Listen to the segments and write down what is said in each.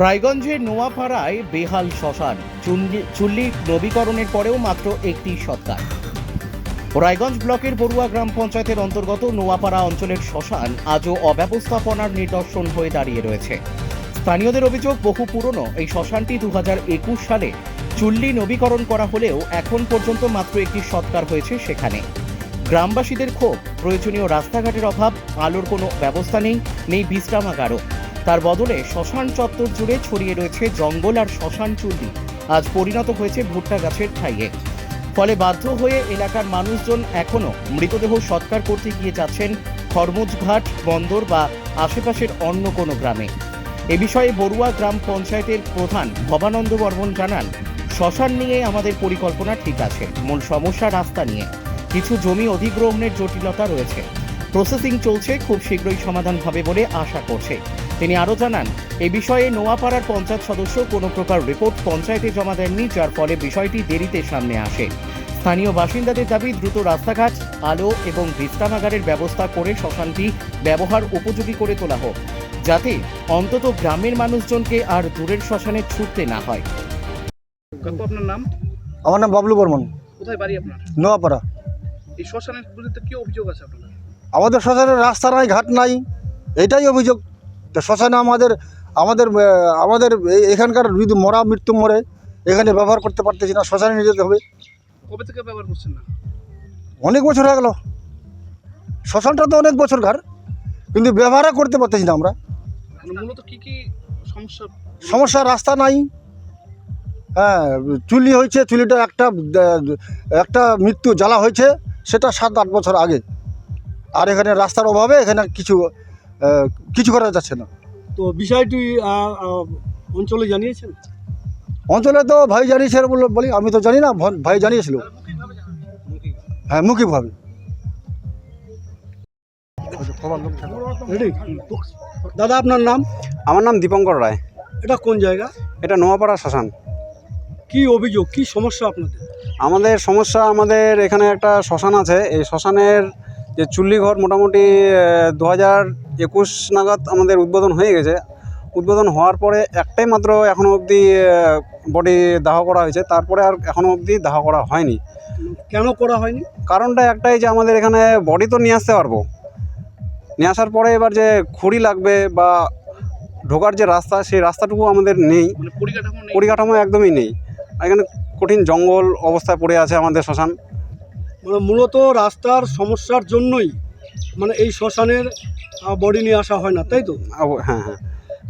রায়গঞ্জের নোয়াপাড়ায় বেহাল শ্মশান, চুল্লি নবীকরণের পরেও মাত্র একটি সৎকার। রায়গঞ্জ ব্লকের বড়ুয়া গ্রাম পঞ্চায়েতের অন্তর্গত নোয়াপাড়া অঞ্চলের শ্মশান আজও অব্যবস্থাপনার নিদর্শন হয়ে দাঁড়িয়ে রয়েছে। স্থানীয়দের অভিযোগ, বহু পুরনো এই শ্মশানটি 2021 সালে চুল্লি নবীকরণ করা হলেও এখন পর্যন্ত মাত্র একটি সৎকার হয়েছে সেখানে। গ্রামবাসীদের ক্ষোভ, প্রয়োজনীয় রাস্তাঘাটের অভাব, আলোর কোনো ব্যবস্থা নেই বিশ্রামাগারও। তার বদলে শ্মশান চত্বর জুড়ে ছড়িয়ে রয়েছে জঙ্গল আর শ্মশান চুল্লি আজ পরিণত হয়েছে ভুট্টা গাছের ঠাইয়ে। ফলে বাধ্য হয়ে এলাকার মানুষজন এখনও মৃতদেহ সৎকার করতে গিয়ে যাচ্ছেন খরমুজঘাট, বন্দর বা আশেপাশের অন্য কোনো গ্রামে। এ বিষয়ে বড়ুয়া গ্রাম পঞ্চায়েতের প্রধান ভবানন্দ বর্মন জানান, শ্মশান নিয়ে আমাদের পরিকল্পনা ঠিক আছে, মূল সমস্যা রাস্তা নিয়ে। কিছু জমি অধিগ্রহণের জটিলতা রয়েছে, প্রসেসিং চলছে, খুব শীঘ্রই সমাধান হবে বলে আশা করছে। তিনি আরও জানান, এ বিষয়ে নোয়াপাড়ার পঞ্চায়েত সদস্য কোনো প্রকার রিপোর্ট পঞ্চায়েতে জমা দেননি, যার ফলে বিষয়টি দেরিতে সামনে আসে। স্থানীয় বাসিন্দাদের দাবি, দ্রুত রাস্তাঘাট, আলো এবং বিশ্রামাগারের ব্যবস্থা করে শ্মশানটি ব্যবহার উপযোগী করে তোলা হোক, যাতে অন্তত গ্রামের মানুষজনকে আর দূরের শ্মশানে ছুটতে না হয়। আপনার নাম? আমার নাম বাবলু বর্মন। কোথায় বাড়ি আপনার? নোয়াপাড়া। এই শ্মশানের বিরুদ্ধে কি অভিযোগ আছে আপনার? আমাদের শ্মশানের রাস্তা নাই, ঘাট নাই, এটাই অভিযোগ। তো শ্মশানে আমাদের আমাদের আমাদের এখানকার যদি মৃত্যু মরে এখানে ব্যবহার করতে পারতেছি না, শ্মশানে নিয়ে যেতে হবে। কবে থেকে ব্যবহার করছেন না? অনেক বছর হয়ে গেল। শ্মশানটা তো অনেক বছরকার, কিন্তু ব্যবহারও করতে পারতেছি না আমরা। মূলত কি কি সমস্যা? রাস্তা নাই, হ্যাঁ, চুল্লি হয়েছে, চুল্লিটা একটা মৃত্যু জ্বালা হয়েছে, সেটা 7-8 বছর আগে। আর এখানে রাস্তার অভাবে এখানে কিছু করা যাচ্ছে না। তো বিষয়টি অঞ্চলে জানিয়েছেন? অঞ্চলে তো ভাই জানিয়েছে বলি, আমি তো জানি না, ভাই জানিয়েছিল। হ্যাঁ, মৌখিকভাবে। দাদা, আপনার নাম? আমার নাম দীপঙ্কর রায়। এটা কোন জায়গা? এটা নোয়াপাড়া শ্মশান। কি অভিযোগ, কি সমস্যা আপনাদের? আমাদের সমস্যা, আমাদের এখানে একটা শ্মশান আছে। এই শ্মশানের যে চুল্লি ঘর মোটামুটি 2021 নাগাদ আমাদের উদ্বোধন হয়ে গেছে। উদ্বোধন হওয়ার পরে একটাই মাত্র এখনও অবধি বডি দাহ করা হয়েছে, তারপরে আর এখনও অবধি দাহ করা হয়নি। কেন করা হয়নি? কারণটা একটাই, যে আমাদের এখানে বডি তো নিয়ে আসতে পারবো, নিয়ে আসার পরে এবার যে খড়ি লাগবে বা ঢোকার যে রাস্তা, সেই রাস্তাটুকু আমাদের নেই, পরিকাঠামো একদমই নেই। এখানে কঠিন জঙ্গল অবস্থায় পড়ে আছে আমাদের শ্মশান। মানে মূলত রাস্তার সমস্যার জন্যই মানে এই শ্মশানের বডি নিয়ে আসা হয় না, তাই তো? হ্যাঁ হ্যাঁ।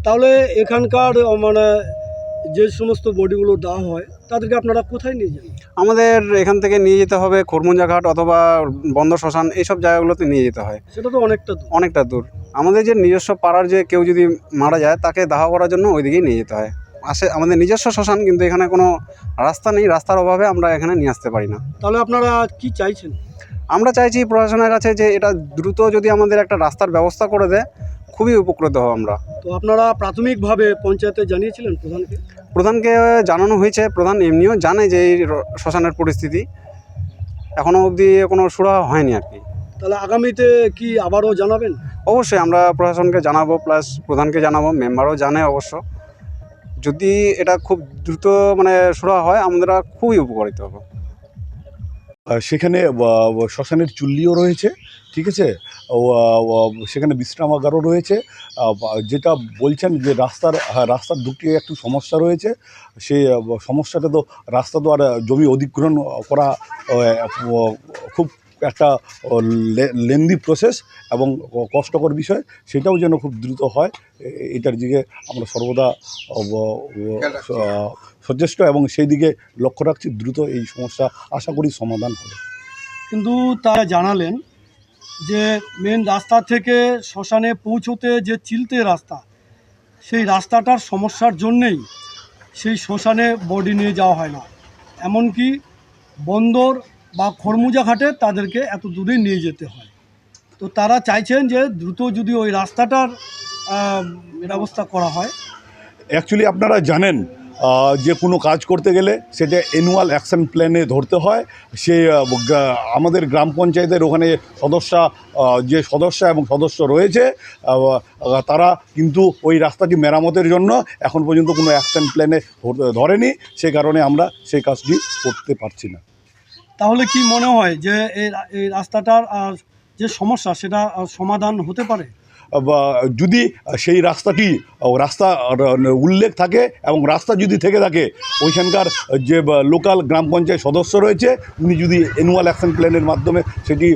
তাহলে এখানকার মানে যে সমস্ত বডিগুলো দেওয়া হয় তাদেরকে আপনারা কোথায় নিয়ে যান? আমাদের এখান থেকে নিয়ে যেতে হবে খরমুঞ্জাঘাট অথবা বন্দর শ্মশান, এইসব জায়গাগুলোতে নিয়ে যেতে হয়। সেটা তো অনেকটা দূর। আমাদের যে নিজস্ব পাড়ার যে কেউ যদি মারা যায়, তাকে দাহ করার জন্য ওইদিকেই নিয়ে যেতে হয়। আমাদের নিজস্ব শ্মশান, কিন্তু এখানে কোনো রাস্তা নেই, রাস্তার অভাবে আমরা এখানে নিয়ে আসতে পারি না। তাহলে আপনারা কি চাইছেন? আমরা চাইছি প্রশাসনের কাছে যে এটা দ্রুত যদি আমাদের একটা রাস্তার ব্যবস্থা করে দেয়, খুবই উপকৃত হব আমরা। তো আপনারা প্রাথমিকভাবে পঞ্চায়েতে জানিয়েছিলেন প্রধানকে জানানো হয়েছে। প্রধান এমনিও জানে যে এই শ্মশানের পরিস্থিতি, এখনও অবধি কোনো সুরাহা হয়নি আর কি। তাহলে আগামীতে কি আবারও জানাবেন? অবশ্যই আমরা প্রশাসনকে জানাবো, প্লাস প্রধানকে জানাবো, মেম্বারও জানে অবশ্য। যদি এটা খুব দ্রুত সুরাহা হয়, আমরা খুবই উপকারিত হব। সেখানে শ্মশানের চুল্লিও রয়েছে, ঠিক আছে, সেখানে বিশ্রামাগারও রয়েছে। যেটা বলছেন যে রাস্তার দুটি একটু সমস্যা রয়েছে, সেই সমস্যাটা তো রাস্তা তো আর জমি অধিগ্রহণ করা খুব একটা লেন্দি প্রসেস এবং কষ্টকর বিষয়, সেটাও যেন খুব দ্রুত হয়, এটার দিকে আমরা সর্বদা সচেষ্ট এবং সেই দিকে লক্ষ্য রাখছি। দ্রুত এই সমস্যা আশা করি সমাধান হবে। কিন্তু তারা জানালেন যে মেন রাস্তা থেকে শ্মশানে পৌঁছতে যে চিলতে রাস্তা, সেই রাস্তাটার সমস্যার জন্যেই সেই শ্মশানে বডি নিয়ে যাওয়া হয় না। এমনকি বন্দর বা খরমুজাঘাটে তাদেরকে এত দূরে নিয়ে যেতে হয়। তো তারা চাইছেন যে দ্রুত যদি ওই রাস্তাটার ব্যবস্থা করা হয়। অ্যাকচুয়ালি আপনারা জানেন যে কোনো কাজ করতে গেলে সেটা অ্যানুয়াল অ্যাকশন প্ল্যানে ধরতে হয়। সে আমাদের গ্রাম পঞ্চায়েতের ওখানে যে সদস্য এবং সদস্য রয়েছে তারা কিন্তু ওই রাস্তাটি মেরামতের জন্য এখন পর্যন্ত কোনো অ্যাকশন প্ল্যানে ধরেনি, সে কারণে আমরা সেই কাজটি করতে পারছি না। তাহলে কি মনে হয় যে এই রাস্তাটার যে সমস্যা সেটা সমাধান হতে পারে? বা যদি সেই রাস্তা উল্লেখ থাকে এবং রাস্তা যদি থেকে থাকে, ওইখানকার যে লোকাল গ্রাম পঞ্চায়েত সদস্য রয়েছে উনি যদি অ্যানুয়াল অ্যাকশন প্ল্যানের মাধ্যমে সেটি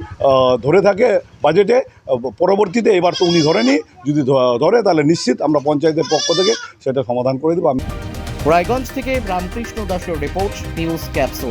ধরে থাকে বাজেটে, পরবর্তীতে এবার তো উনি ধরেনি, যদি ধরে তাহলে নিশ্চিত আমরা পঞ্চায়েতের পক্ষ থেকে সেটা সমাধান করে দেবো। রায়গঞ্জ থেকে রামকৃষ্ণ দাসের রিপোর্ট, নিউজ ক্যাপসুল।